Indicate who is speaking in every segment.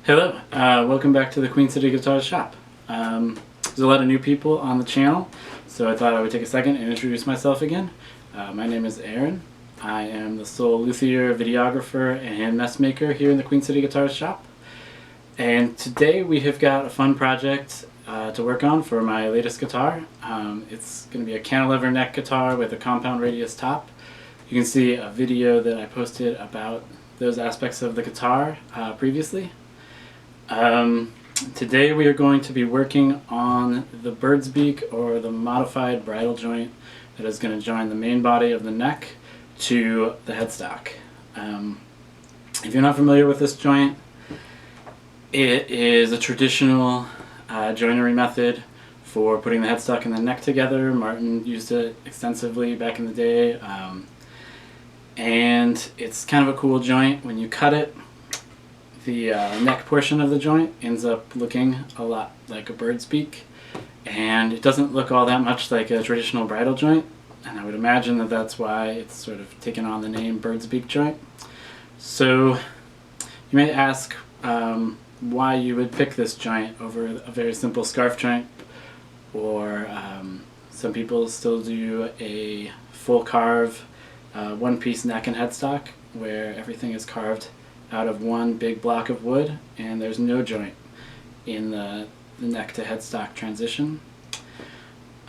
Speaker 1: Hello, welcome back to the Queen City Guitar Shop. There's a lot of new people on the channel, so I thought I would take a second and introduce myself again. My name is Aaron. I am the sole luthier, videographer, and messmaker here in the Queen City Guitar Shop. And today we have got a fun project to work on for my latest guitar. It's going to be a cantilever neck guitar with a compound radius top. You can see a video that I posted about those aspects of the guitar previously. Today we are going to be working on the bird's beak, or the modified bridle joint that is going to join the main body of the neck to the headstock. If you're not familiar with this joint, it is a traditional joinery method for putting the headstock and the neck together. Martin used it extensively back in the day, and it's kind of a cool joint. When you cut it, the neck portion of the joint ends up looking a lot like a bird's beak, and it doesn't look all that much like a traditional bridle joint, and I would imagine that that's why it's sort of taken on the name bird's beak joint. So you may ask why you would pick this joint over a very simple scarf joint, or some people still do a full carve one-piece neck and headstock where everything is carved out of one big block of wood and there's no joint in the neck to headstock transition.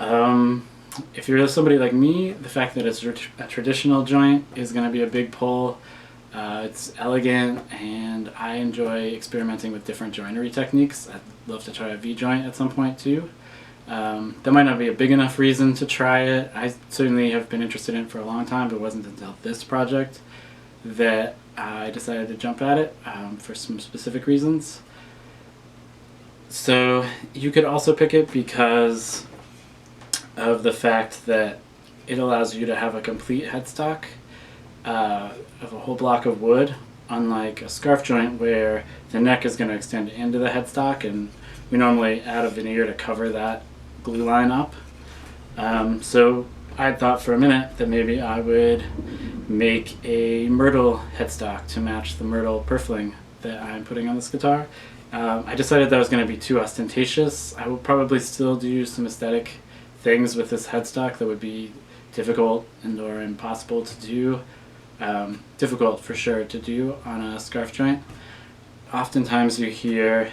Speaker 1: If you're somebody like me, the fact that it's a traditional joint is going to be a big pull. It's elegant, and I enjoy experimenting with different joinery techniques. I'd love to try a V-joint at some point too. That might not be a big enough reason to try it. I certainly have been interested in it for a long time, but it wasn't until this project that I decided to jump at it for some specific reasons. So you could also pick it because of the fact that it allows you to have a complete headstock of a whole block of wood, unlike a scarf joint where the neck is going to extend into the headstock, and we normally add a veneer to cover that glue line up. So I thought for a minute that maybe I would make a myrtle headstock to match the myrtle purfling that I'm putting on this guitar. I decided that was going to be too ostentatious. I will probably still do some aesthetic things with this headstock that would be difficult and or impossible to do. Difficult for sure to do on a scarf joint. Oftentimes you hear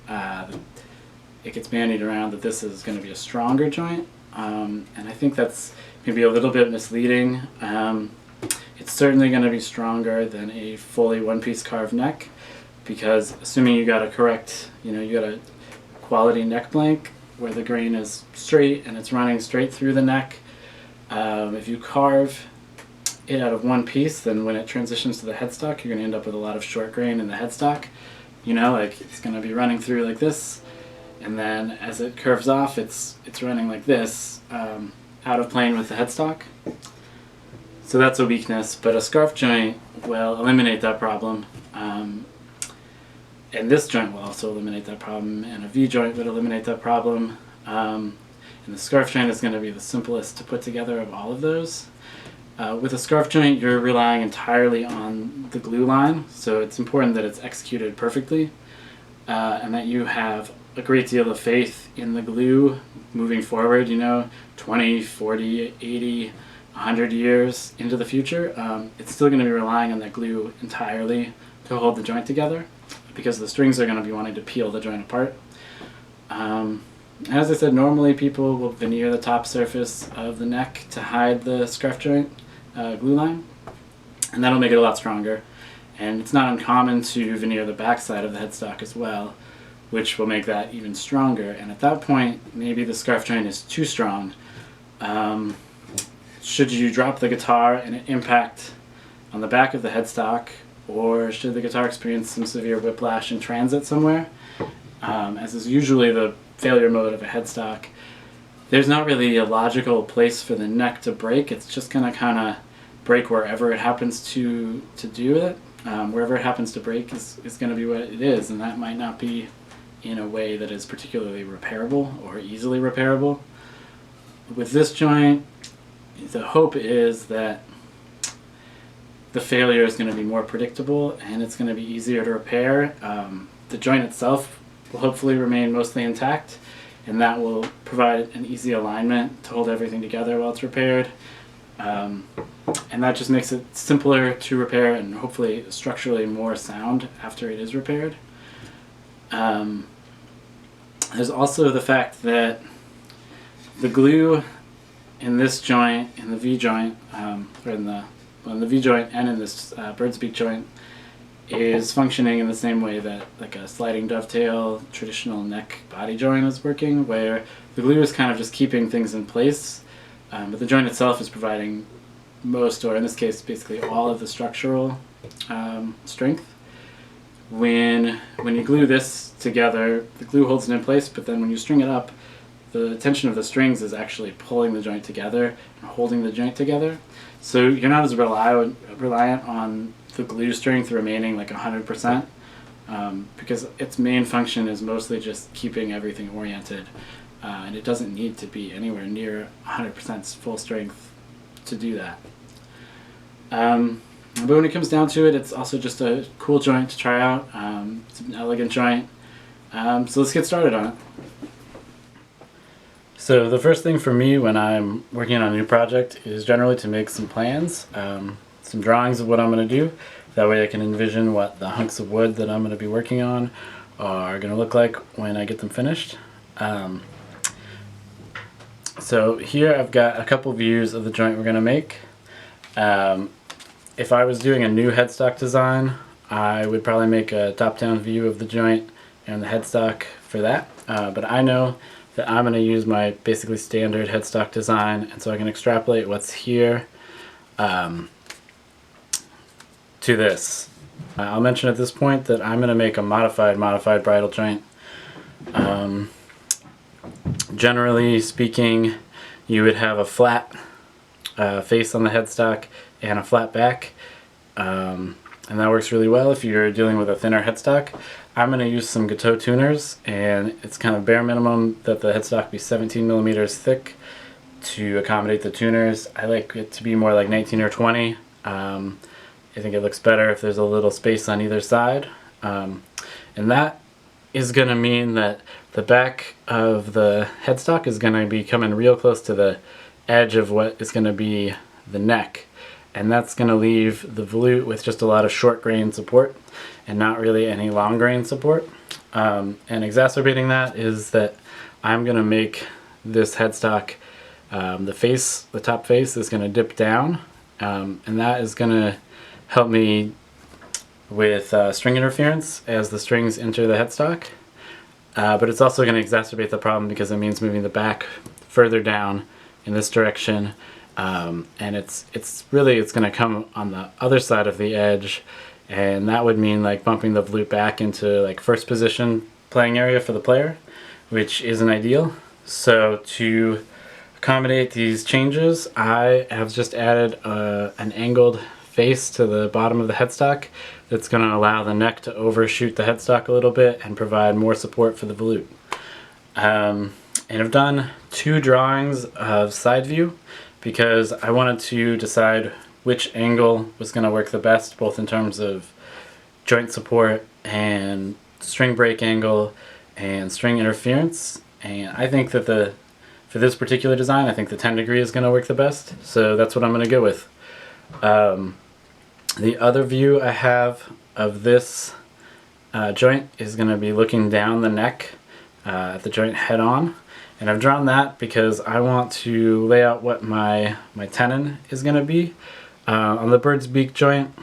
Speaker 1: it gets bandied around that this is going to be a stronger joint, and I think that's maybe a little bit misleading. It's certainly going to be stronger than a fully one-piece carved neck, because assuming you got a correct, you got a quality neck blank where the grain is straight and it's running straight through the neck, if you carve it out of one piece, then when it transitions to the headstock, you're going to end up with a lot of short grain in the headstock. Like it's going to be running through like this, and then as it curves off, it's running like this, out of plane with the headstock. So that's a weakness, but a scarf joint will eliminate that problem, and this joint will also eliminate that problem, and a V-joint would eliminate that problem, and the scarf joint is going to be the simplest to put together of all of those. With a scarf joint, you're relying entirely on the glue line, so it's important that it's executed perfectly, and that you have a great deal of faith in the glue moving forward, 20, 40, 80, 100 years into the future. It's still going to be relying on that glue entirely to hold the joint together, because the strings are going to be wanting to peel the joint apart. As I said, normally people will veneer the top surface of the neck to hide the scarf joint glue line, and that'll make it a lot stronger. And it's not uncommon to veneer the back side of the headstock as well, which will make that even stronger. And at that point, maybe the scarf joint is too strong. Should you drop the guitar and it impact on the back of the headstock, or should the guitar experience some severe whiplash in transit somewhere, as is usually the failure mode of a headstock, there's not really a logical place for the neck to break. It's just going to kind of break wherever it happens to do it. Wherever it happens to break is going to be what it is, and that might not be in a way that is particularly repairable or easily repairable. With this joint, the hope is that the failure is going to be more predictable and it's going to be easier to repair. the joint itself will hopefully remain mostly intact, and that will provide an easy alignment to hold everything together while it's repaired. And that just makes it simpler to repair and hopefully structurally more sound after it is repaired. There's also the fact that the glue in this joint, in the V joint, or in the V joint and in this bird's beak joint, is functioning in the same way that like a sliding dovetail traditional neck body joint is working, where the glue is kind of just keeping things in place, but the joint itself is providing most, or in this case basically all, of the structural strength. When you glue this together, the glue holds it in place, but then when you string it up, the tension of the strings is actually pulling the joint together and holding the joint together. So you're not as reliant on the glue strength remaining like 100%, because its main function is mostly just keeping everything oriented, and it doesn't need to be anywhere near 100% full strength to do that. But when it comes down to it, it's also just a cool joint to try out. It's an elegant joint. So let's get started on it. So the first thing for me when I'm working on a new project is generally to make some plans, some drawings of what I'm going to do. That way I can envision what the hunks of wood that I'm going to be working on are going to look like when I get them finished. So here I've got a couple views of the joint we're going to make. If I was doing a new headstock design, I would probably make a top-down view of the joint and the headstock for that. But I know that I'm going to use my basically standard headstock design, and so I can extrapolate what's here to this. I'll mention at this point that I'm going to make a modified bridle joint. Generally speaking, you would have a flat face on the headstock and a flat back, and that works really well if you're dealing with a thinner headstock. I'm going to use some Gateau tuners, and it's kind of bare minimum that the headstock be 17 millimeters thick to accommodate the tuners. I like it to be more like 19 or 20. I think it looks better if there's a little space on either side, and that is going to mean that the back of the headstock is going to be coming real close to the edge of what is going to be the neck, and that's going to leave the volute with just a lot of short grain support and not really any long grain support. And exacerbating that is that I'm going to make this headstock, the top face is going to dip down, and that is going to help me with string interference as the strings enter the headstock. But it's also going to exacerbate the problem because it means moving the back further down in this direction, and it's going to come on the other side of the edge, and that would mean like bumping the volute back into like first position playing area for the player, which isn't ideal. So to accommodate these changes, I have just added an angled face to the bottom of the headstock that's going to allow the neck to overshoot the headstock a little bit and provide more support for the volute. And I've done 2 drawings of side view because I wanted to decide which angle was going to work the best, both in terms of joint support and string break angle and string interference. And I think that for this particular design, I think the 10 degree is going to work the best, so that's what I'm going to go with. The other view I have of this joint is going to be looking down the neck at the joint head on, and I've drawn that because I want to lay out what my tenon is going to be. On the bird's beak joint,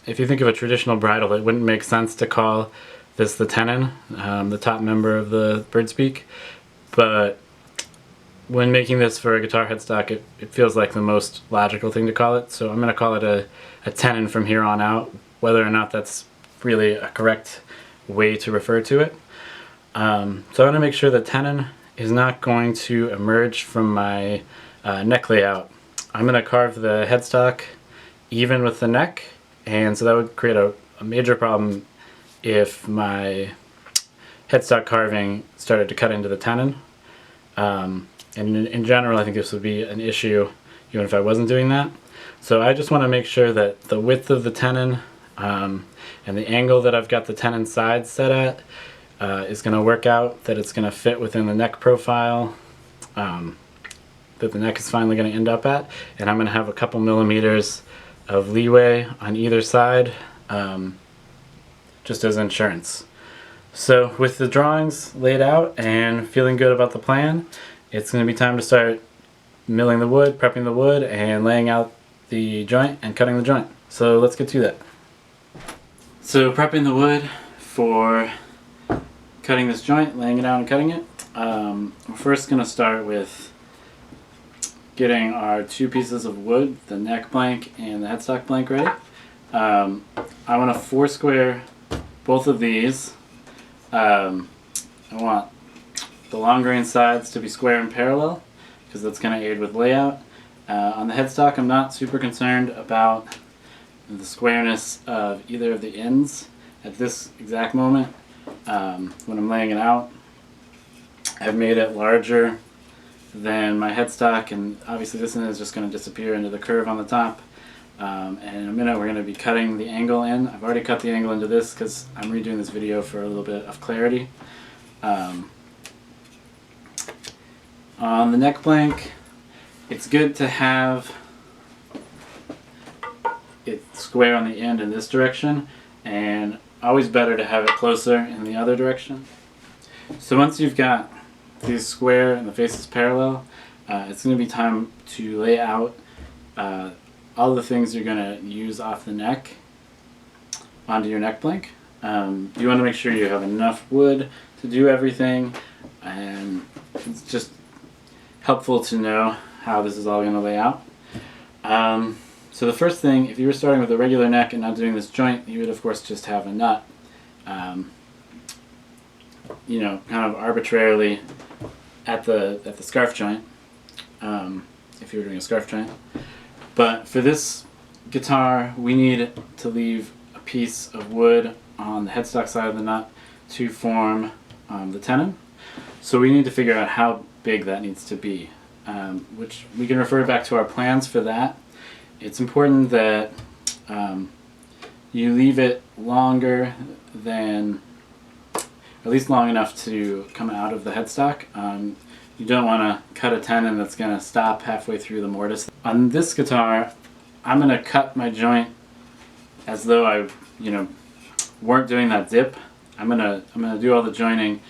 Speaker 1: if you think of a traditional bridle, it wouldn't make sense to call this the tenon, the top member of the bird's beak, but when making this for a guitar headstock, it feels like the most logical thing to call it, so I'm going to call it a tenon from here on out, whether or not that's really a correct way to refer to it. So I want to make sure the tenon is not going to emerge from my neck layout. I'm going to carve the headstock even with the neck, and so that would create a major problem if my headstock carving started to cut into the tenon. And in general, I think this would be an issue even if I wasn't doing that. So I just want to make sure that the width of the tenon And the angle that I've got the tenon sides set at is going to work out that it's going to fit within the neck profile that the neck is finally going to end up at, and I'm going to have a couple millimeters of leeway on either side, just as insurance. So with the drawings laid out and feeling good about the plan, it's going to be time to start milling the wood, prepping the wood, and laying out the joint and cutting the joint. So let's get to that. So prepping the wood for cutting this joint, laying it out and cutting it. We're first going to start with getting our two pieces of wood, the neck blank and the headstock blank, ready. I want to four-square both of these. I want the long grain sides to be square and parallel because that's going to aid with layout. On the headstock, I'm not super concerned about the squareness of either of the ends at this exact moment. When I'm laying it out, I've made it larger than my headstock, and obviously this end is just going to disappear into the curve on the top. And in a minute we're going to be cutting the angle in. I've already cut the angle into this because I'm redoing this video for a little bit of clarity. On the neck blank, it's good to have it square on the end in this direction, and always better to have it closer in the other direction. So once you've got these square and the faces parallel, it's going to be time to lay out all the things you're going to use off the neck onto your neck blank. You want to make sure you have enough wood to do everything, and it's just helpful to know how this is all going to lay out. So the first thing, if you were starting with a regular neck and not doing this joint, you would of course just have a nut, you know, kind of arbitrarily at the scarf joint, if you were doing a scarf joint. But for this guitar, we need to leave a piece of wood on the headstock side of the nut to form the tenon. So we need to figure out how big that needs to be, which we can refer back to our plans for that. It's important that you leave it longer than, at least long enough to come out of the headstock. You don't want to cut a tenon that's going to stop halfway through the mortise. On this guitar, I'm going to cut my joint as though I, weren't doing that dip. I'm gonna do all the joining,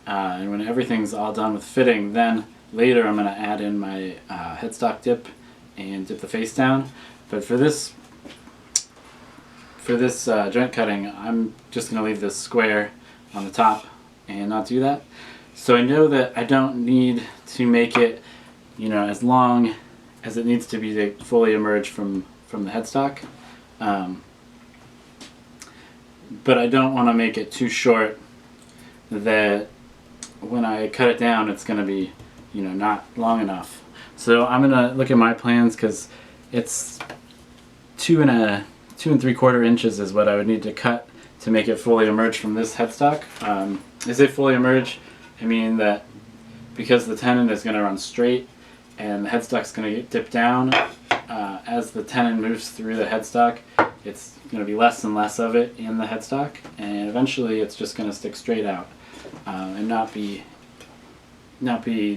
Speaker 1: and when everything's all done with fitting, then later I'm gonna add in my headstock dip and dip the face down. But for this joint cutting, I'm just gonna leave this square on the top and not do that. So I know that I don't need to make it, as long as it needs to be to fully emerge from the headstock. But I don't want to make it too short that when I cut it down it's going to be, not long enough. So I'm going to look at my plans because it's 2 3/4 inches is what I would need to cut to make it fully emerge from this headstock. I say fully emerge, I mean that because the tenon is going to run straight and the headstock's going to get dipped down, as the tenon moves through the headstock, it's going to be less and less of it in the headstock, and eventually it's just going to stick straight out and not be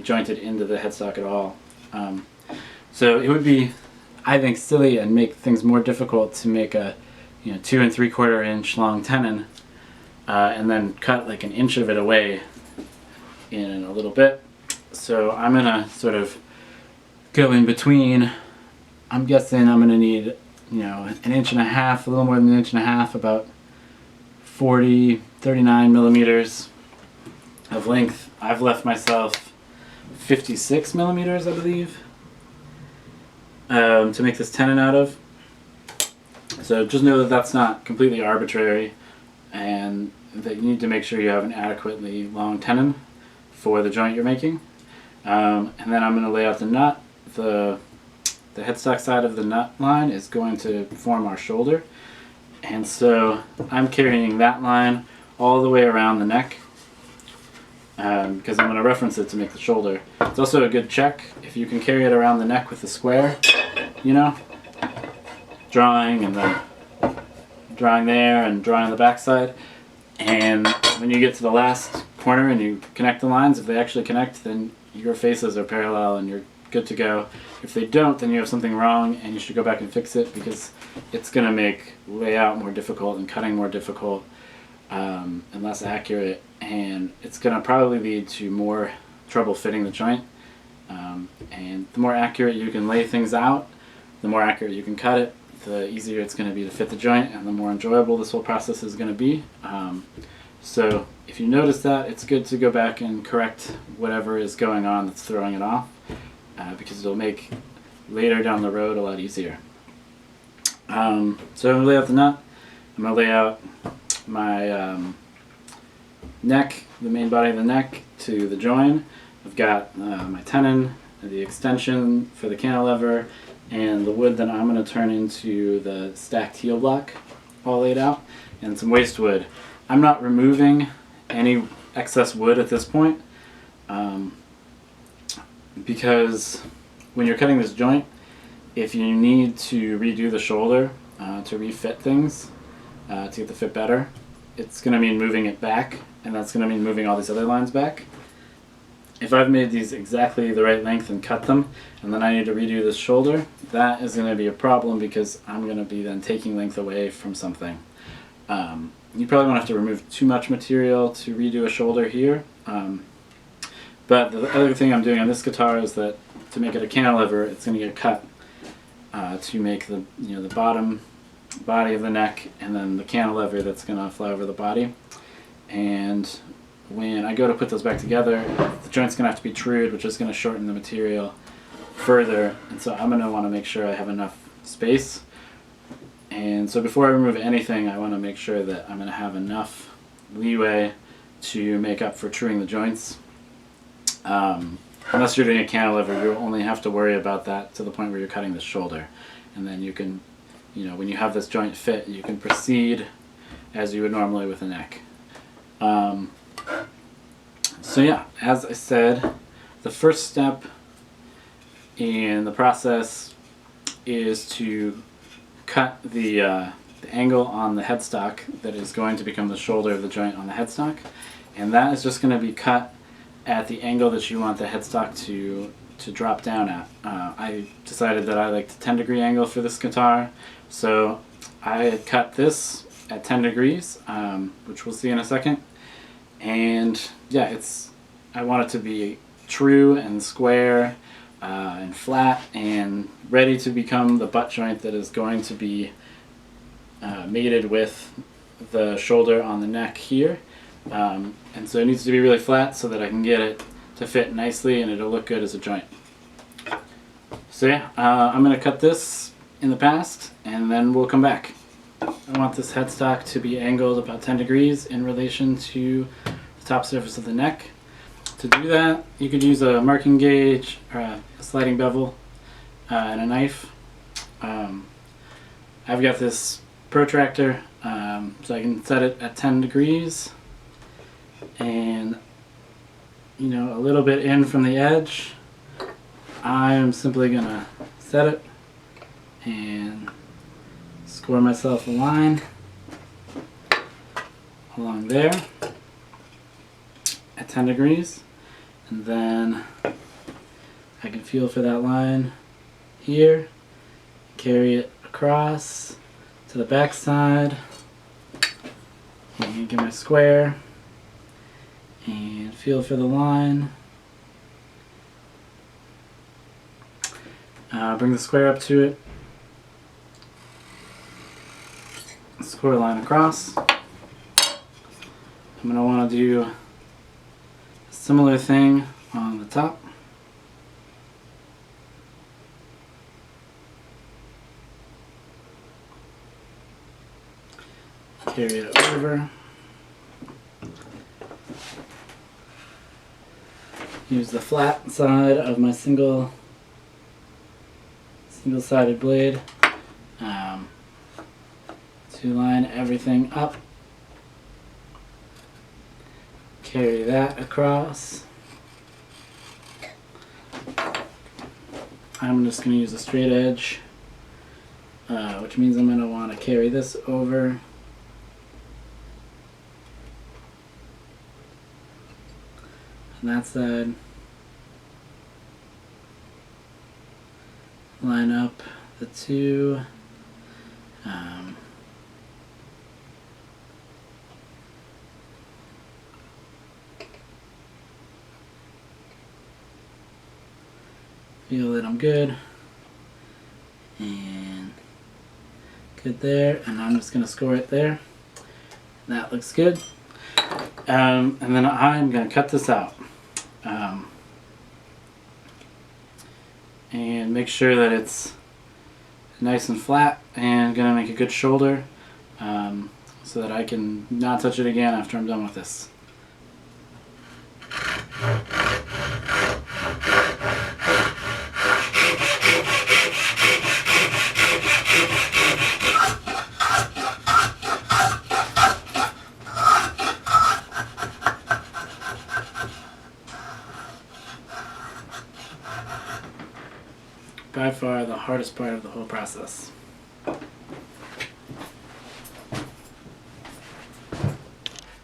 Speaker 1: jointed into the headstock at all. So it would be, I think, silly and make things more difficult to make a 2 3/4 inch long tenon and then cut like an inch of it away in a little bit. So I'm gonna sort of go in between. I'm guessing I'm gonna need 1.5 inches, a little more than 1.5 inches, about 39 millimeters of length. I've left myself 56 millimeters, I believe, to make this tenon out of. So just know that that's not completely arbitrary, and that you need to make sure you have an adequately long tenon for the joint you're making. And then I'm going to lay out the nut. The headstock side of the nut line is going to form our shoulder, and so I'm carrying that line all the way around the neck because I'm going to reference it to make the shoulder. It's also a good check if you can carry it around the neck with the square, drawing and then drawing there and drawing on the back side. And when you get to the last corner and you connect the lines, if they actually connect, then your faces are parallel and you're good to go. If they don't, then you have something wrong and you should go back and fix it, because it's going to make layout more difficult and cutting more difficult and less accurate, and it's going to probably lead to more trouble fitting the joint. And the more accurate you can lay things out, the more accurate you can cut it, the easier it's going to be to fit the joint, and the more enjoyable this whole process is going to be. So if you notice that, it's good to go back and correct whatever is going on that's throwing it off, because it'll make later down the road a lot easier. So I'm going to lay out the nut. I'm going to lay out my neck, the main body of the neck, to the join. I've got my tenon, the extension for the cantilever, and the wood that I'm going to turn into the stacked heel block all laid out, and some waste wood. I'm not removing any excess wood at this point, because when you're cutting this joint, if you need to redo the shoulder to refit things, to get the fit better, it's going to mean moving it back, and that's going to mean moving all these other lines back. If I've made these exactly the right length and cut them, and then I need to redo this shoulder, that is going to be a problem, because I'm going to be then taking length away from something. You probably won't have to remove too much material to redo a shoulder here, but the other thing I'm doing on this guitar is that to make it a cantilever, it's going to get cut to make the the bottom body of the neck, and then the cantilever that's going to fly over the body. And when I go to put those back together, the joint's going to have to be trued, which is going to shorten the material further, and so I'm going to want to make sure I have enough space. And so before I remove anything, I want to make sure that I'm going to have enough leeway to make up for truing the joints. Unless you're doing a cantilever, you only have to worry about that to the point where you're cutting the shoulder, and then you can, when you have this joint fit, you can proceed as you would normally with a neck. So yeah, as I said, the first step in the process is to cut the angle on the headstock that is going to become the shoulder of the joint on the headstock, and that is just going to be cut at the angle that you want the headstock to drop down at. I decided that I liked a 10-degree angle for this guitar, so I cut this at 10 degrees, which we'll see in a second. And yeah, I want it to be true and square and flat and ready to become the butt joint that is going to be mated with the shoulder on the neck here. And so it needs to be really flat so that I can get it to fit nicely and it'll look good as a joint. So yeah, I'm going to cut this in the past and then we'll come back. I want this headstock to be angled about 10 degrees in relation to the top surface of the neck. To do that, you could use a marking gauge or a sliding bevel and a knife. I've got this protractor, so I can set it at 10 degrees and a little bit in from the edge. I'm simply gonna set it and score myself a line along there at 10 degrees, and then I can feel for that line here, carry it across to the back side, and get my square and feel for the line. Bring the square up to it, score a line across. I'm going to want to do a similar thing on the top. Carry it over. Use the flat side of my single-sided blade to line everything up. Carry that across. I'm just going to use a straight edge which means I'm going to want to carry this over. On that side. Line up the two. Feel that I'm good. And good there. And I'm just going to score it there. That looks good. And then I'm going to cut this out. And make sure that it's nice and flat, and gonna make a good shoulder so that I can not touch it again after I'm done with this. By far the hardest part of the whole process. And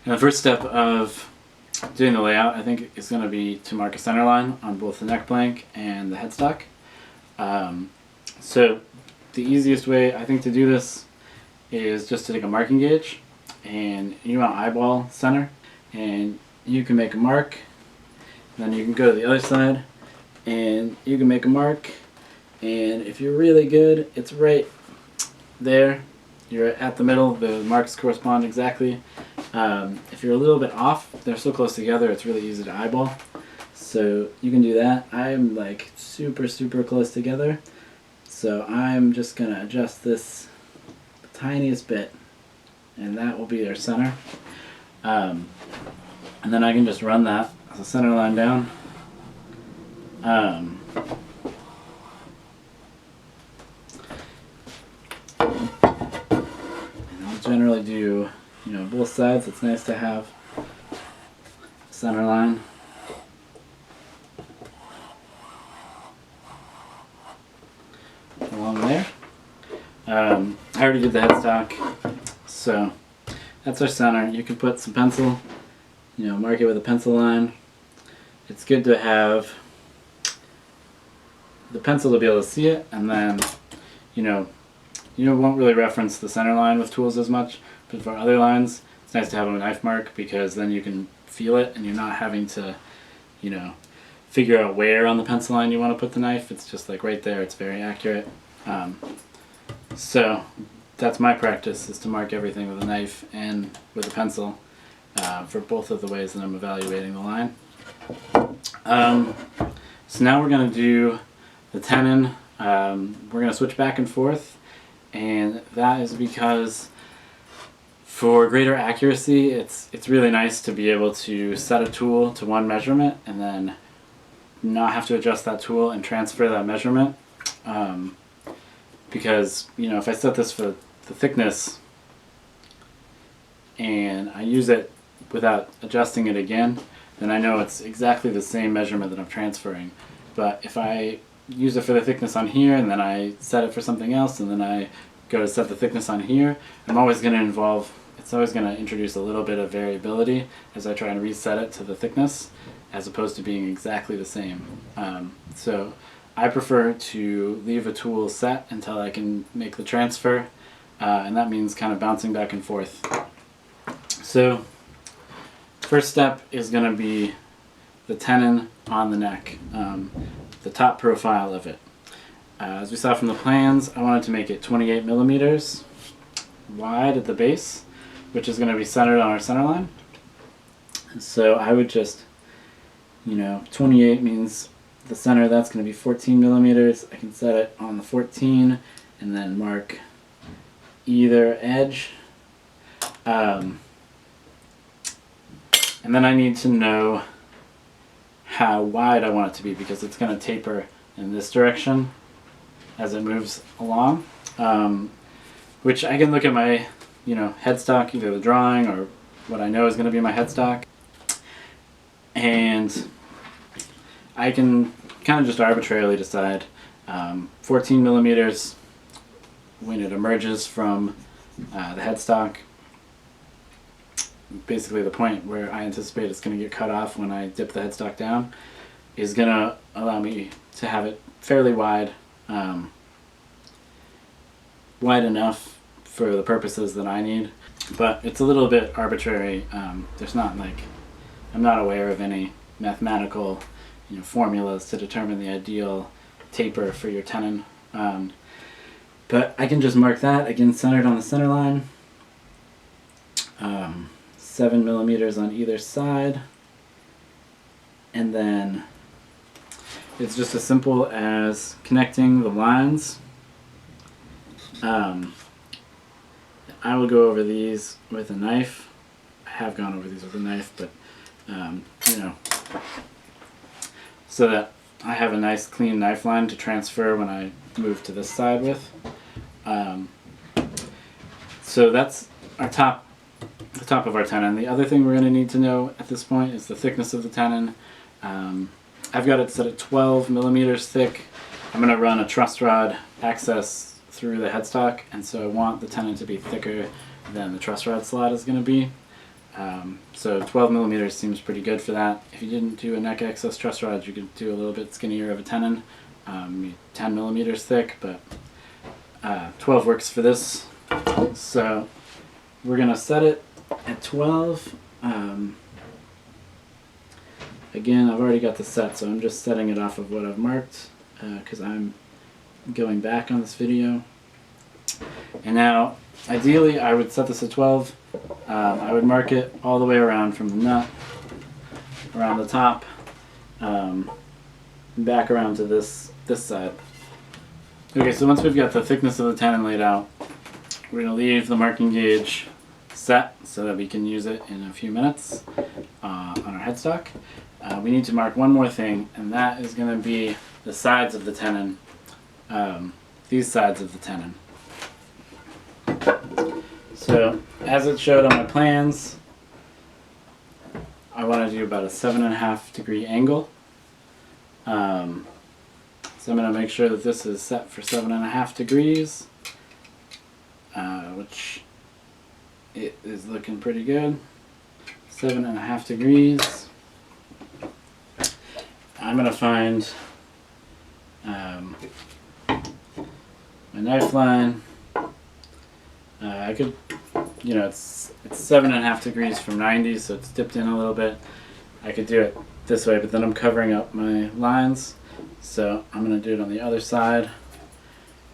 Speaker 1: the first step of doing the layout, I think, is going to be to mark a center line on both the neck blank and the headstock. So the easiest way, I think, to do this is just to take a marking gauge, and you want eyeball center, and you can make a mark. Then you can go to the other side, and you can make a mark. And if you're really good, it's right there. You're at the middle. The marks correspond exactly. If you're a little bit off, they're so close together, it's really easy to eyeball. So you can do that. I'm like super close together. So I'm just going to adjust this the tiniest bit. And that will be their center. And then I can just run that as a center line down. Generally do, both sides. It's nice to have center line. Along there. I already did the headstock, so that's our center. You can put some pencil, mark it with a pencil line. It's good to have the pencil to be able to see it, and then, you won't really reference the center line with tools as much, but for other lines, it's nice to have a knife mark, because then you can feel it and you're not having to, figure out where on the pencil line you want to put the knife. It's just like right there, it's very accurate. So that's my practice, is to mark everything with a knife and with a pencil for both of the ways that I'm evaluating the line. So now we're going to do the tenon. We're going to switch back and forth. And that is because for greater accuracy, it's really nice to be able to set a tool to one measurement and then not have to adjust that tool and transfer that measurement. Because, if I set this for the thickness and I use it without adjusting it again, then I know it's exactly the same measurement that I'm transferring. But if I use it for the thickness on here, and then I set it for something else, and then I go to set the thickness on here, it's always going to introduce a little bit of variability as I try and reset it to the thickness, as opposed to being exactly the same. So I prefer to leave a tool set until I can make the transfer, and that means kind of bouncing back and forth. So first step is going to be the tenon on the neck, the top profile of it. As we saw from the plans, I wanted to make it 28 millimeters wide at the base, which is going to be centered on our center line. So I would just, 28 means the center, that's going to be 14 millimeters. I can set it on the 14 and then mark either edge. And then I need to know how wide I want it to be, because it's going to taper in this direction as it moves along, which I can look at my headstock, either the drawing or what I know is going to be my headstock, and I can kind of just arbitrarily decide 14 millimeters when it emerges from the headstock, basically the point where I anticipate it's going to get cut off when I dip the headstock down, is going to allow me to have it fairly wide, wide enough for the purposes that I need. But it's a little bit arbitrary. There's not like, I'm not aware of any mathematical, formulas to determine the ideal taper for your tenon. But I can just mark that, again centered on the center line. 7 millimeters on either side. And then it's just as simple as connecting the lines. I will go over these with a knife. I have gone over these with a knife, but so that I have a nice clean knife line to transfer when I move to this side with. So that's our top, the top of our tenon. The other thing we're going to need to know at this point is the thickness of the tenon. I've got it set at 12 millimeters thick. I'm going to run a truss rod access through the headstock, and so I want the tenon to be thicker than the truss rod slot is going to be. So 12 millimeters seems pretty good for that. If you didn't do a neck access truss rod, you could do a little bit skinnier of a tenon, 10 millimeters thick, but 12 works for this. So we're going to set it at 12. Again, I've already got the set, so I'm just setting it off of what I've marked because I'm going back on this video. And now, ideally, I would set this at 12. I would mark it all the way around from the nut, around the top, back around to this side. Okay, so once we've got the thickness of the tenon laid out, we're going to leave the marking gauge set so that we can use it in a few minutes on our headstock. We need to mark one more thing, and that is going to be the sides of the tenon, these sides of the tenon. So, as it showed on my plans, I want to do about a 7.5 degree angle. So I'm going to make sure that this is set for 7.5 degrees, which it is looking pretty good. 7.5 degrees. I'm going to find my knife line. I could, it's 7.5 degrees from 90, so it's dipped in a little bit. I could do it this way, but then I'm covering up my lines, so I'm going to do it on the other side.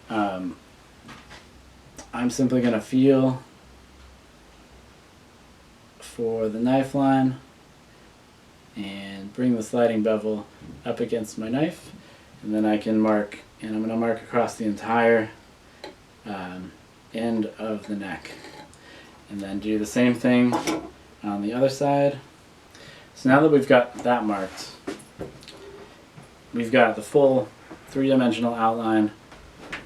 Speaker 1: I'm simply going to feel for the knife line and bring the sliding bevel up against my knife, and then I can mark, and I'm going to mark across the entire end of the neck, and then do the same thing on the other side. So now that we've got that marked, we've got the full three-dimensional outline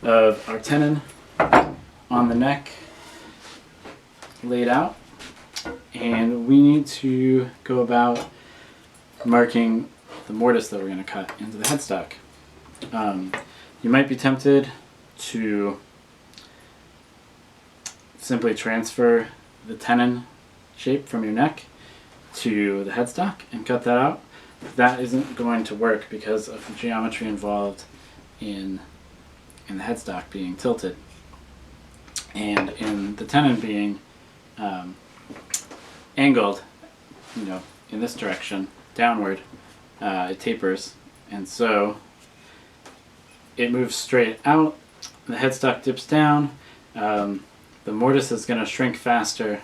Speaker 1: of our tenon on the neck laid out, and we need to go about marking the mortise that we're going to cut into the headstock. You might be tempted to simply transfer the tenon shape from your neck to the headstock and cut that out. That isn't going to work because of the geometry involved in the headstock being tilted and in the tenon being angled, in this direction, downward. It tapers, and so it moves straight out. The headstock dips down. The mortise is going to shrink faster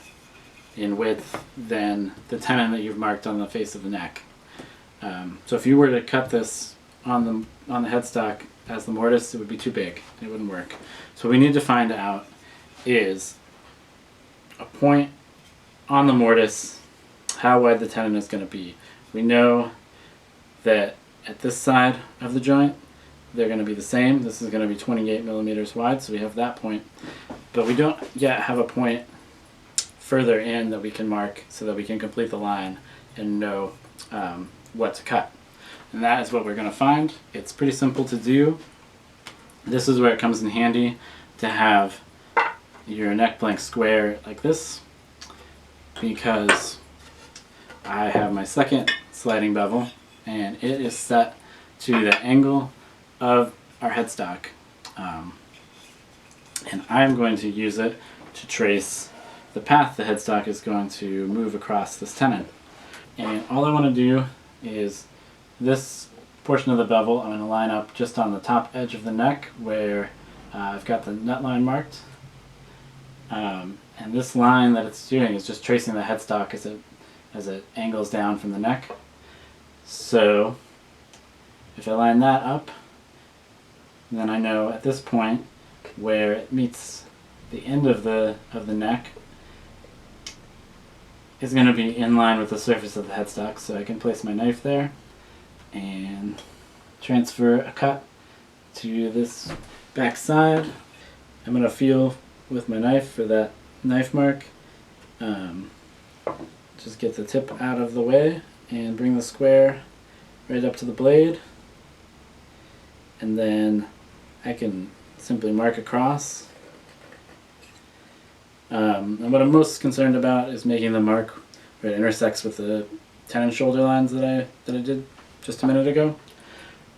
Speaker 1: in width than the tenon that you've marked on the face of the neck. So if you were to cut this on the headstock as the mortise, it would be too big. It wouldn't work. So what we need to find out is a point on the mortise, how wide the tenon is going to be. We know that at this side of the joint, they're going to be the same. This is going to be 28 millimeters wide, so we have that point. But we don't yet have a point further in that we can mark so that we can complete the line and know what to cut. And that is what we're going to find. It's pretty simple to do. This is where it comes in handy to have your neck blank square like this, because I have my second sliding bevel and it is set to the angle of our headstock. And I'm going to use it to trace the path the headstock is going to move across this tenon. And all I want to do is this portion of the bevel I'm going to line up just on the top edge of the neck where I've got the nut line marked. And this line that it's doing is just tracing the headstock as it angles down from the neck. So if I line that up, then I know at this point where it meets the end of the neck is going to be in line with the surface of the headstock. So I can place my knife there and transfer a cut to this back side. I'm going to feel with my knife for that knife mark. Just get the tip out of the way and bring the square right up to the blade, and then I can simply mark across. And what I'm most concerned about is making the mark where it intersects with the tenon shoulder lines that I did just a minute ago.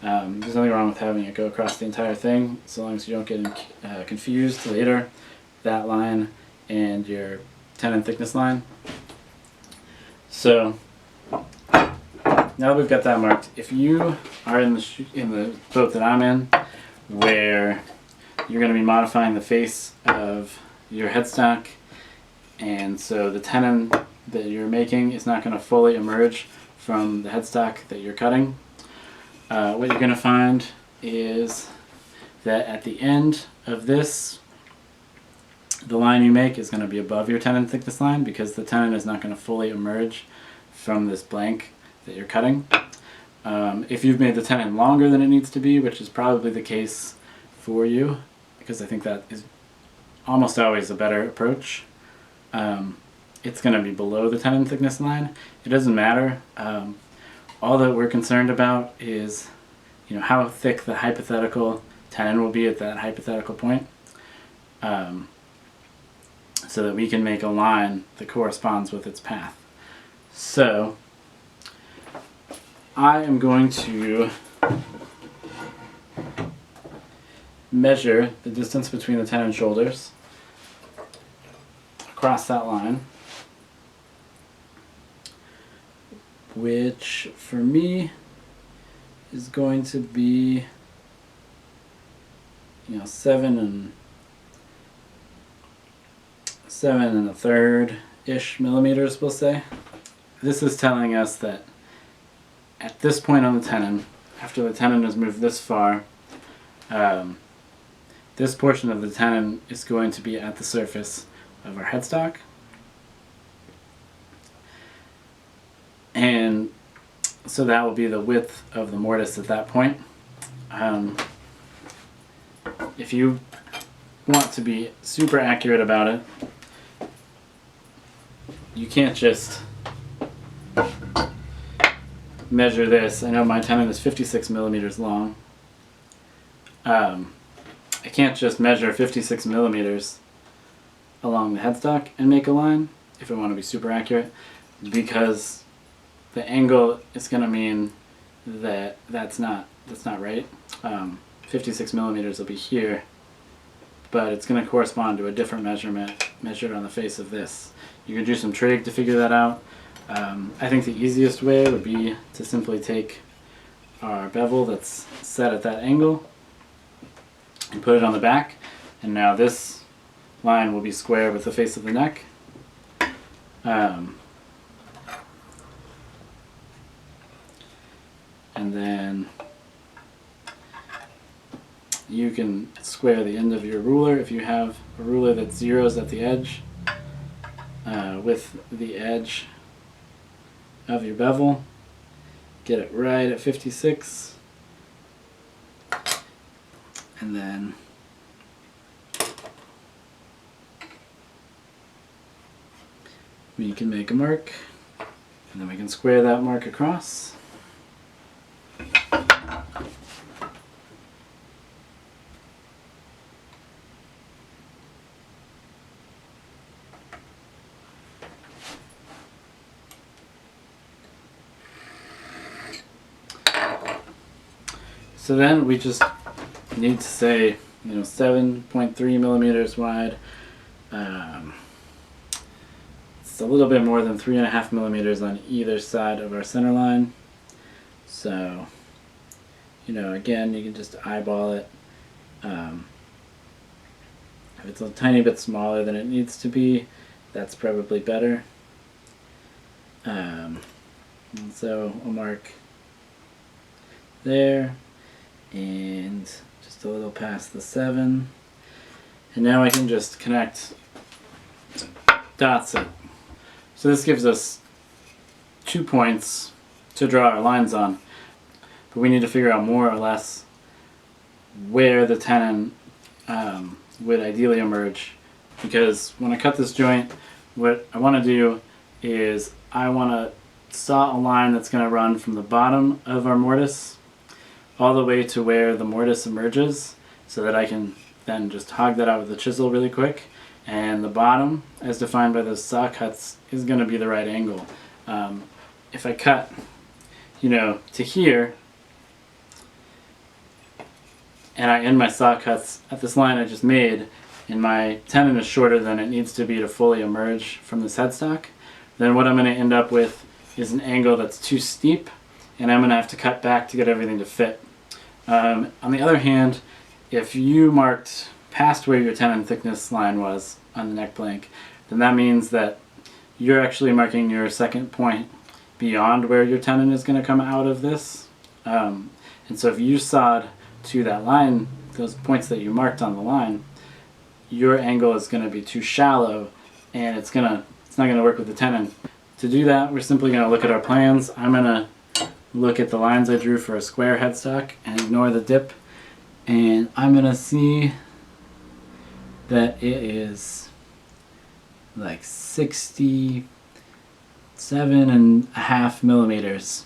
Speaker 1: There's nothing wrong with having it go across the entire thing, so long as you don't get confused later, that line and your tenon thickness line. So now that we've got that marked, if you are in the boat that I'm in, where you're going to be modifying the face of your headstock, and so the tenon that you're making is not going to fully emerge from the headstock that you're cutting, what you're going to find is that at the end of this, the line you make is going to be above your tenon thickness line, because the tenon is not going to fully emerge from this blank that you're cutting. If you've made the tenon longer than it needs to be, which is probably the case for you, because I think that is almost always a better approach, it's going to be below the tenon thickness line. It doesn't matter. All that we're concerned about is, how thick the hypothetical tenon will be at that hypothetical point, so that we can make a line that corresponds with its path. So I am going to measure the distance between the tenon shoulders across that line, which for me is going to be 7 1/3-ish millimeters, we'll say. This is telling us that at this point on the tenon, after the tenon has moved this far, this portion of the tenon is going to be at the surface of our headstock. And so that will be the width of the mortise at that point. If you want to be super accurate about it, you can't just measure this. I know my tenon is 56 millimeters long. I can't just measure 56 millimeters along the headstock and make a line if I want to be super accurate, because the angle is going to mean that that's not right. 56 millimeters will be here, but it's going to correspond to a different measurement measured on the face of this. You can do some trig to figure that out. I think the easiest way would be to simply take our bevel that's set at that angle and put it on the back, and now this line will be square with the face of the neck. And then you can square the end of your ruler if you have a ruler that zeroes at the edge with the edge of your bevel. Get it right at 56, and then we can make a mark, and then we can square that mark across. So then we just need to say, 7.3 millimeters wide. It's a little bit more than 3.5 millimeters on either side of our center line. So, again, you can just eyeball it. If it's a tiny bit smaller than it needs to be, that's probably better. And so I'll mark there, and just a little past the 7. And now I can just connect dots it. So this gives us 2 points to draw our lines on, but we need to figure out more or less where the tenon would ideally emerge, because when I cut this joint, what I want to do is I want to saw a line that's going to run from the bottom of our mortise all the way to where the mortise emerges, so that I can then just hog that out with a chisel really quick. And the bottom, as defined by those saw cuts, is going to be the right angle. If I cut, to here, and I end my saw cuts at this line I just made, and my tenon is shorter than it needs to be to fully emerge from this headstock, then what I'm going to end up with is an angle that's too steep, and I'm going to have to cut back to get everything to fit. On the other hand, if you marked past where your tenon thickness line was on the neck blank, then that means that you're actually marking your second point beyond where your tenon is going to come out of this. And so if you sawed to that line, those points that you marked on the line, your angle is going to be too shallow, and it's not going to work with the tenon. To do that, we're simply going to look at our plans. I'm going to look at the lines I drew for a square headstock and ignore the dip, and I'm going to see that it is like 67.5 millimeters.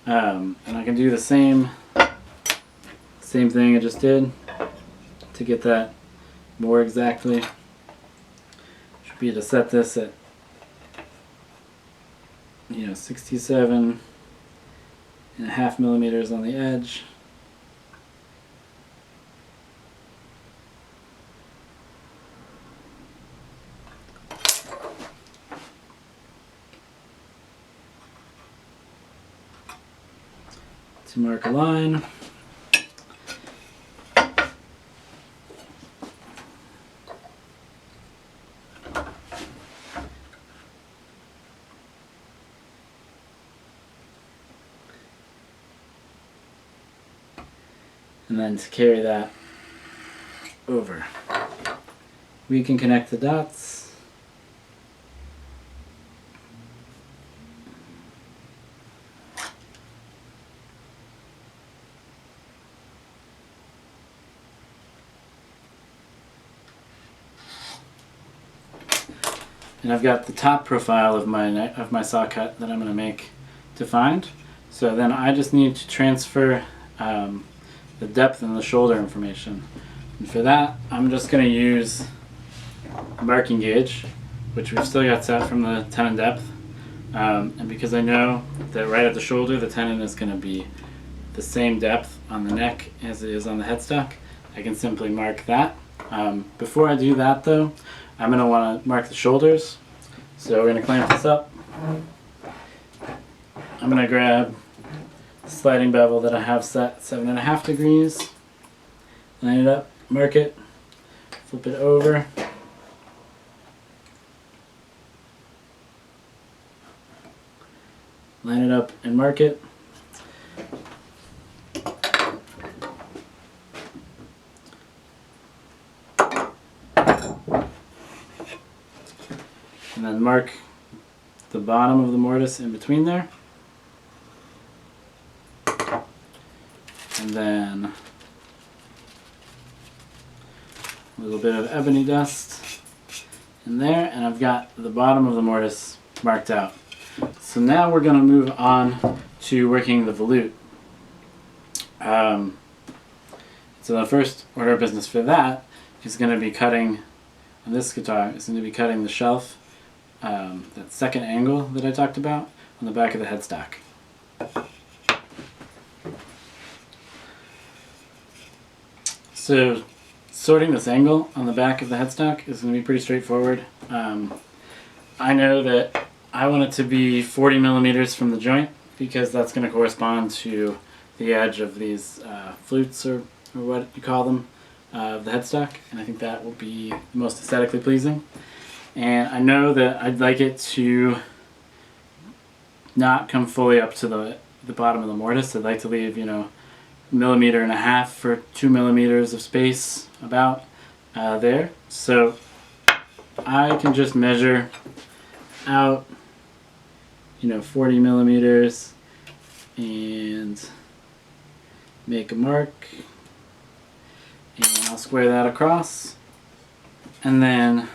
Speaker 1: And I can do the same thing I just did to get that more exactly. Should be to set this at 67.5 millimeters on the edge. To mark a line. And then to carry that over, we can connect the dots. And I've got the top profile of my saw cut that I'm going to make defined. So then I just need to transfer the depth and the shoulder information. And for that, I'm just going to use a marking gauge, which we've still got set from the tenon depth. And because I know that right at the shoulder, the tenon is going to be the same depth on the neck as it is on the headstock, I can simply mark that. Before I do that though, I'm going to want to mark the shoulders. So we're going to clamp this up. I'm going to grab the sliding bevel that I have set 7.5 degrees, line it up, mark it, flip it over, line it up and mark it. And then mark the bottom of the mortise in between there. And then a little bit of ebony dust in there, and I've got the bottom of the mortise marked out. So now we're going to move on to working the volute. So the first order of business for that is going to be cutting, on this guitar, is going to be cutting the shelf, that second angle that I talked about, on the back of the headstock. So sorting this angle on the back of the headstock is going to be pretty straightforward. I know that I want it to be 40 millimeters from the joint because that's going to correspond to the edge of these flutes, or what you call them, of the headstock, and I think that will be the most aesthetically pleasing. And I know that I'd like it to not come fully up to the bottom of the mortise. I'd like to leave, you know, 1.5 millimeters for 2 millimeters of space about there. So I can just measure out, you know, 40 millimeters and make a mark, and I'll square that across. And then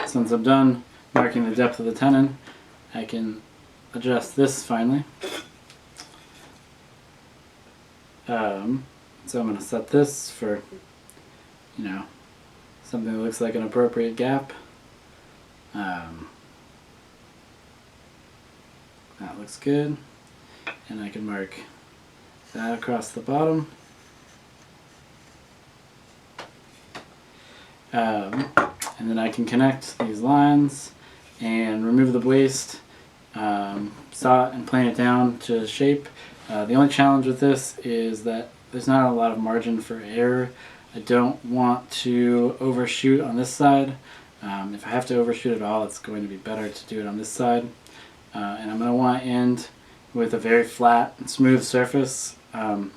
Speaker 1: since I'm done marking the depth of the tenon, I can adjust this finally. So I'm going to set this for, you know, something that looks like an appropriate gap. That looks good, and I can mark that across the bottom. And then I can connect these lines and remove the waste, saw it and plane it down to shape. The only challenge with this is that there's not a lot of margin for error. I don't want to overshoot on this side. If I have to overshoot at all, it's going to be better to do it on this side. And I'm going to want to end with a very flat and smooth surface. You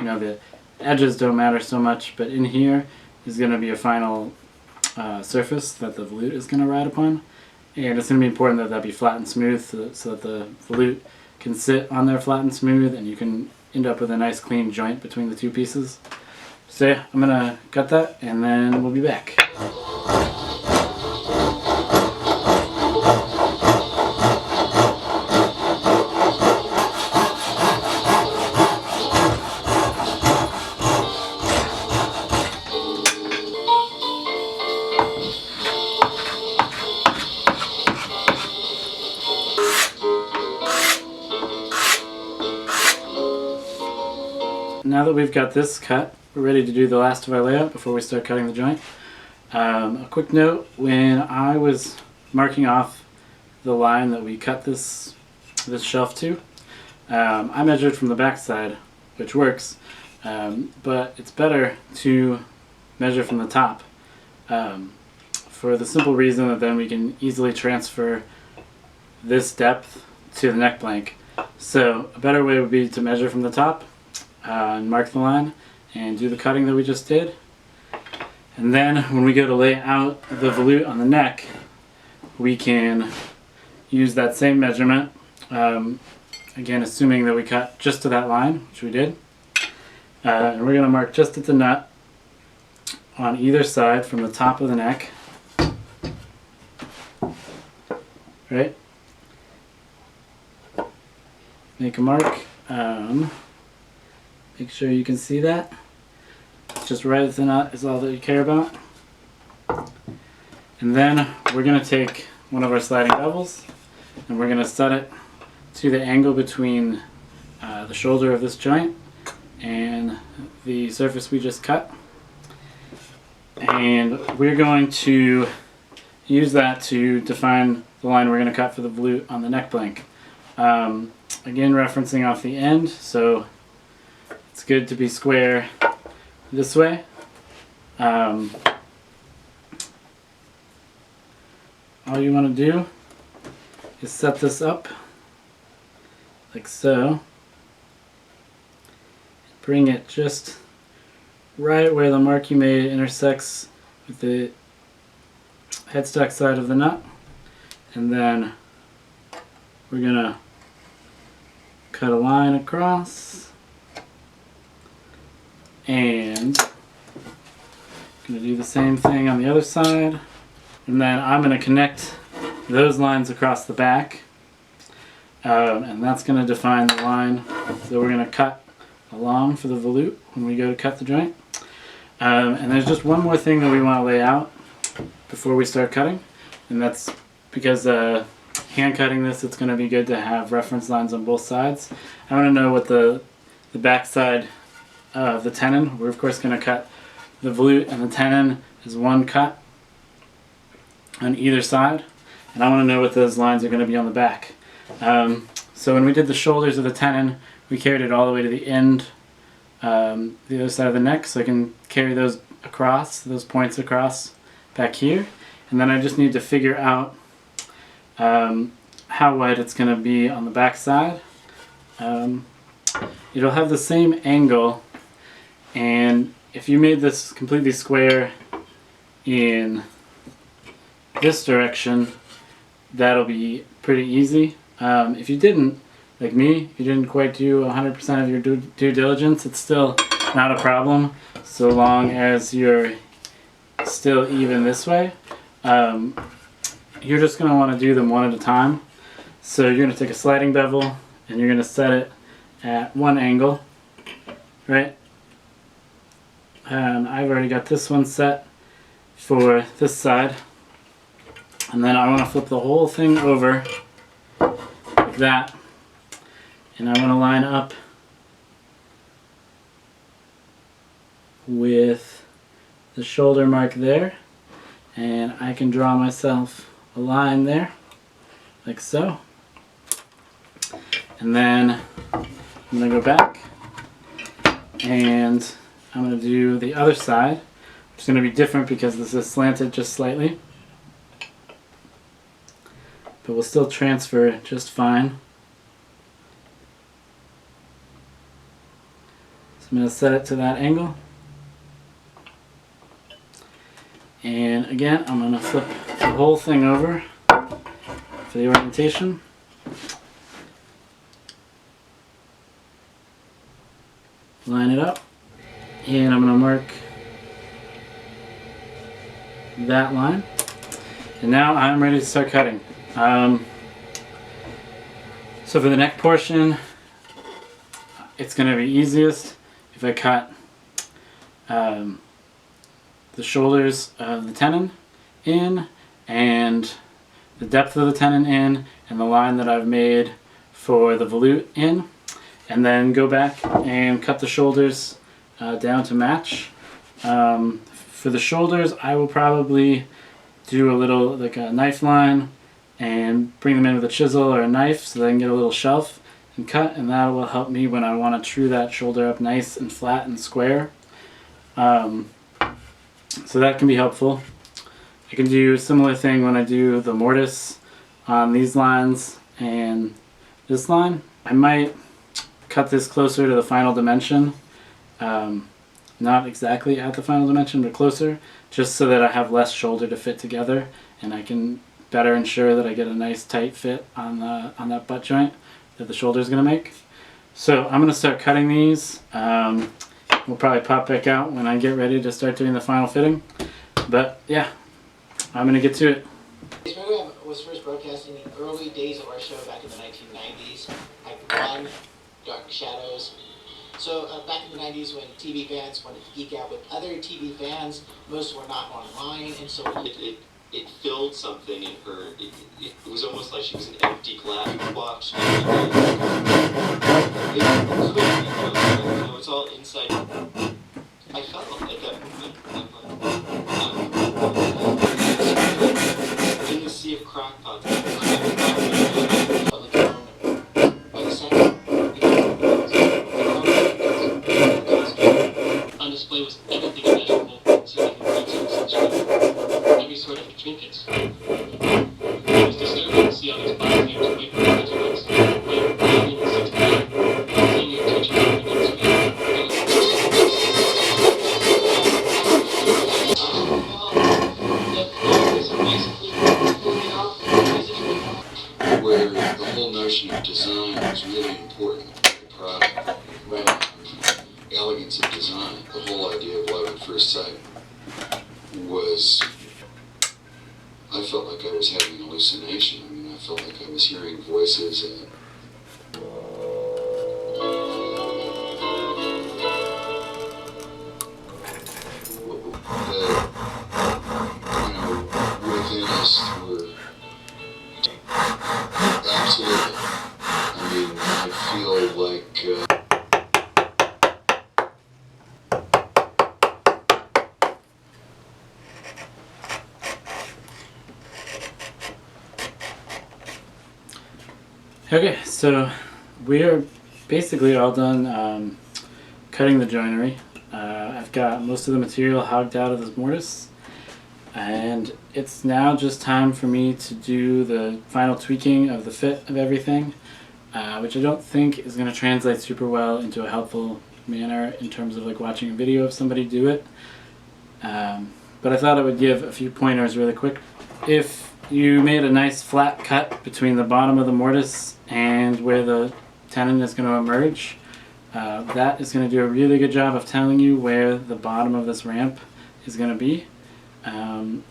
Speaker 1: know, the edges don't matter so much, but in here is going to be a final surface that the volute is going to ride upon. And it's going to be important that that be flat and smooth so that the volute can sit on there flat and smooth, and you can end up with a nice clean joint between the two pieces. So yeah, I'm going to cut that and then we'll be back. Now that we've got this cut, we're ready to do the last of our layout before we start cutting the joint. A quick note, when I was marking off the line that we cut this shelf to, I measured from the back side, which works, but it's better to measure from the top for the simple reason that then we can easily transfer this depth to the neck blank. So a better way would be to measure from the top and mark the line and do the cutting that we just did. And then when we go to lay out the volute on the neck, we can use that same measurement, again assuming that we cut just to that line, which we did. And we're going to mark just at the nut on either side from the top of the neck. Right? Make a mark. Make sure you can see that. Just right at the nut is all that you care about. And then we're going to take one of our sliding bevels and we're going to set it to the angle between the shoulder of this joint and the surface we just cut. And we're going to use that to define the line we're going to cut for the volute on the neck blank. Again, referencing off the end, so it's good to be square this way. All you want to do is set this up like so. Bring it just right where the mark you made intersects with the headstock side of the nut, and then we're gonna cut a line across, and gonna do the same thing on the other side, and then I'm gonna connect those lines across the back, and that's gonna define the line that we're gonna cut along for the volute when we go to cut the joint. And there's just one more thing that we want to lay out before we start cutting, and that's because hand cutting this, it's going to be good to have reference lines on both sides. I want to know what the back side of the tenon. We're of course going to cut the volute and the tenon as one cut on either side, and I want to know what those lines are going to be on the back. So when we did the shoulders of the tenon, we carried it all the way to the end, the other side of the neck, so I can carry those across, those points across back here, and then I just need to figure out how wide it's going to be on the back side. It'll have the same angle, and if you made this completely square in this direction, that'll be pretty easy. If you didn't, like me, if you didn't quite do 100% of your due diligence, it's still not a problem so long as you're still even this way. You're just going to want to do them one at a time. So you're going to take a sliding bevel and you're going to set it at one angle, right? And I've already got this one set for this side. And then I want to flip the whole thing over like that. And I want to line up with the shoulder mark there. And I can draw myself a line there, like so. And then I'm going to go back and I'm going to do the other side, which is going to be different because this is slanted just slightly. But we'll still transfer just fine. So I'm going to set it to that angle. And again, I'm going to flip the whole thing over for the orientation. Line it up. And I'm going to mark that line. And now I'm ready to start cutting. So for the neck portion, it's going to be easiest if I cut the shoulders of the tenon in and the depth of the tenon in and the line that I've made for the volute in, and then go back and cut the shoulders down to match. For the shoulders, I will probably do a little like a knife line and bring them in with a chisel or a knife so that I can get a little shelf and cut, and that will help me when I want to true that shoulder up nice and flat and square. So that can be helpful. I can do a similar thing when I do the mortise on these lines and this line. I might cut this closer to the final dimension, not exactly at the final dimension but closer, just so that I have less shoulder to fit together and I can better ensure that I get a nice tight fit on that butt joint that the shoulder is going to make. So I'm going to start cutting these. We'll probably pop back out when I get ready to start doing the final fitting. But yeah, I'm going to get to it.
Speaker 2: This program was first broadcasting in the early days of our show back in the 1990s. Type 1, Dark Shadows. So back in the 90s when TV fans wanted to geek out with other TV fans, most were not online, and so
Speaker 3: it filled something in her. It was almost like she was an empty glass. You watched it could be filled. You know, it's all inside. I felt at that moment in the sea of crockpots. By the second, on display was everything imaginable, so every sort of trinkets. It was disturbing to see all these body games and people graduates. But in 1969, senior teacher
Speaker 4: where the whole notion of design was really important to the product. Right. Elegance of design, the whole idea of love at first sight was, I felt like I was having an hallucination. I mean, I felt like I was hearing voices and within us were
Speaker 1: Okay, so we are basically all done cutting the joinery. I've got most of the material hogged out of this mortise, and it's now just time for me to do the final tweaking of the fit of everything, which I don't think is going to translate super well into a helpful manner in terms of like watching a video of somebody do it. But I thought I would give a few pointers really quick. If you made a nice flat cut between the bottom of the mortise and where the tenon is going to emerge, that is going to do a really good job of telling you where the bottom of this ramp is going to be,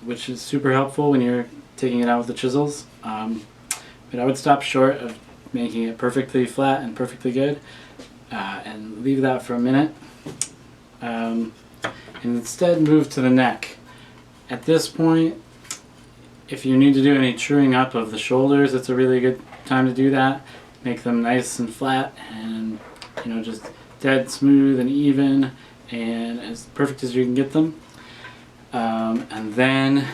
Speaker 1: which is super helpful when you're taking it out with the chisels. But I would stop short of making it perfectly flat and perfectly good, and leave that for a minute, and instead move to the neck. At this point, if you need to do any truing up of the shoulders, it's a really good time to do that. Make them nice and flat and, you know, just dead smooth and even and as perfect as you can get them. And then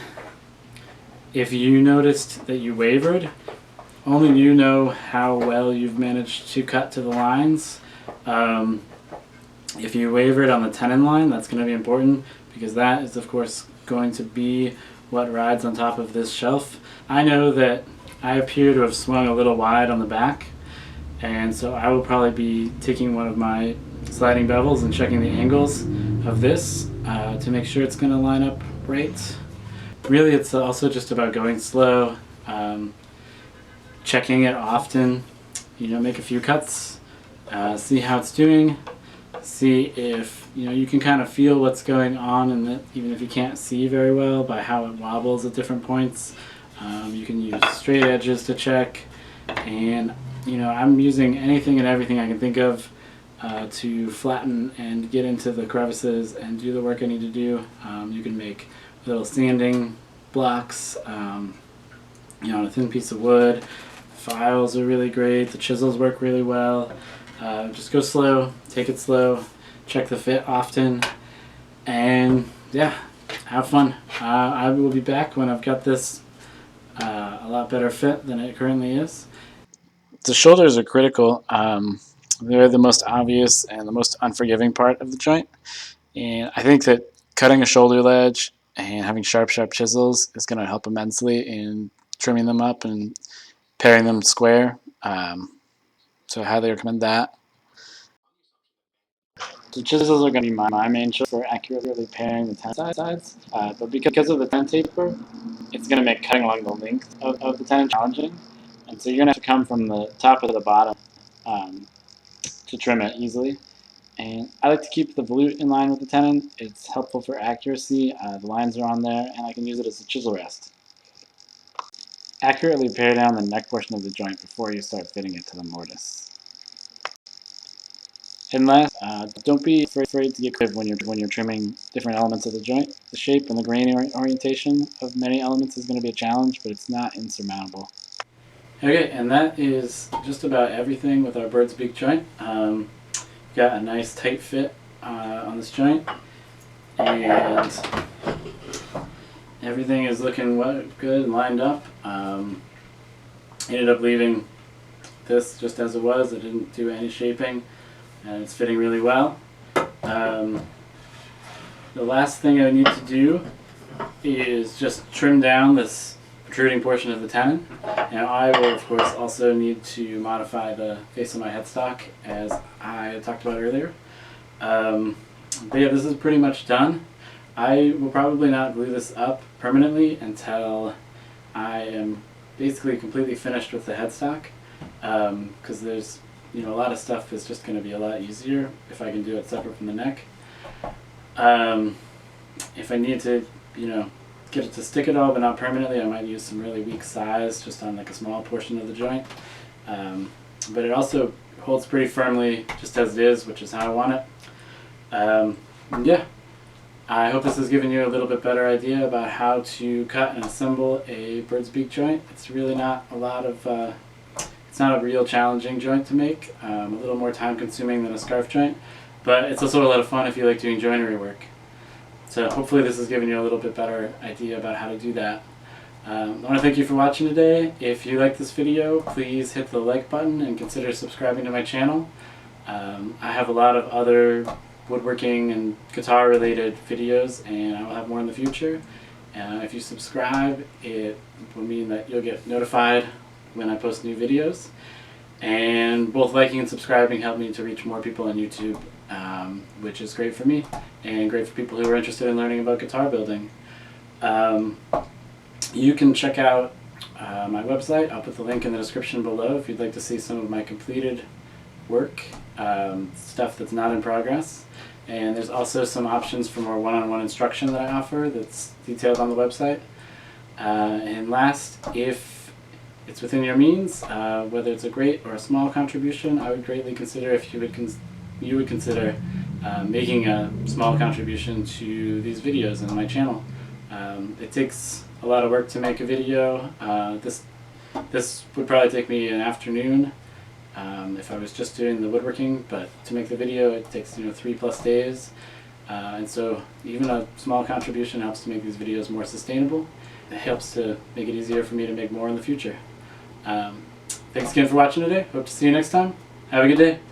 Speaker 1: if you noticed that you wavered, only you know how well you've managed to cut to the lines. If you wavered on the tenon line, that's going to be important because that is of course going to be what rides on top of this shelf. I know that I appear to have swung a little wide on the back, and so I will probably be taking one of my sliding bevels and checking the angles of this to make sure it's going to line up right. Really, it's also just about going slow, checking it often, you know, make a few cuts, see how it's doing, see if, you know, you can kind of feel what's going on, and even if you can't see very well by how it wobbles at different points. You can use straight edges to check, and you know, I'm using anything and everything I can think of to flatten and get into the crevices and do the work I need to do. You can make little sanding blocks, you know, on a thin piece of wood. Files are really great. The chisels work really well. Just go slow, take it slow, check the fit often, and yeah, have fun. I will be back when I've got this a lot better fit than it currently is. The shoulders are critical. They're the most obvious and the most unforgiving part of the joint, and I think that cutting a shoulder ledge and having sharp chisels is going to help immensely in trimming them up and paring them square. So I highly recommend that. The chisels are going to be my main choice for accurately pairing the tenon sides, but because of the tenon taper, it's going to make cutting along the length of the tenon challenging, and so you're going to have to come from the top to the bottom to trim it easily. And I like to keep the volute in line with the tenon. It's helpful for accuracy. The lines are on there, and I can use it as a chisel rest. Accurately pare down the neck portion of the joint before you start fitting it to the mortise. And last, don't be afraid to get creative when you're trimming different elements of the joint. The shape and the grain orientation of many elements is going to be a challenge, but it's not insurmountable. Okay, and that is just about everything with our bird's beak joint. Got a nice tight fit on this joint, and everything is looking good and lined up. Ended up leaving this just as it was. I didn't do any shaping, and it's fitting really well. The last thing I need to do is just trim down this protruding portion of the tenon, and I will of course also need to modify the face of my headstock as I talked about earlier. But yeah, this is pretty much done. I will probably not glue this up permanently until I am basically completely finished with the headstock, because there's, you know, a lot of stuff is just going to be a lot easier if I can do it separate from the neck. If I need to, you know, get it to stick at all but not permanently, I might use some really weak size just on like a small portion of the joint. But it also holds pretty firmly just as it is, which is how I want it. And yeah, I hope this has given you a little bit better idea about how to cut and assemble a bird's beak joint. It's really not a lot of, it's not a real challenging joint to make, a little more time consuming than a scarf joint, but it's also a lot of fun if you like doing joinery work. So hopefully this has given you a little bit better idea about how to do that. I want to thank you for watching today. If you like this video, please hit the like button and consider subscribing to my channel. I have a lot of other woodworking and guitar related videos, and I will have more in the future. If you subscribe, it will mean that you'll get notified when I post new videos. And both liking and subscribing help me to reach more people on YouTube, which is great for me and great for people who are interested in learning about guitar building. You can check out my website. I'll put the link in the description below if you'd like to see some of my completed work, stuff that's not in progress. And there's also some options for more one-on-one instruction that I offer that's detailed on the website. And last, if it's within your means, whether it's a great or a small contribution, I would greatly consider if you would consider making a small contribution to these videos and my channel. It takes a lot of work to make a video. This would probably take me an afternoon if I was just doing the woodworking, but to make the video it takes 3+ days, and so even a small contribution helps to make these videos more sustainable. It helps to make it easier for me to make more in the future. Thanks again for watching today. Hope to see you next time. Have a good day.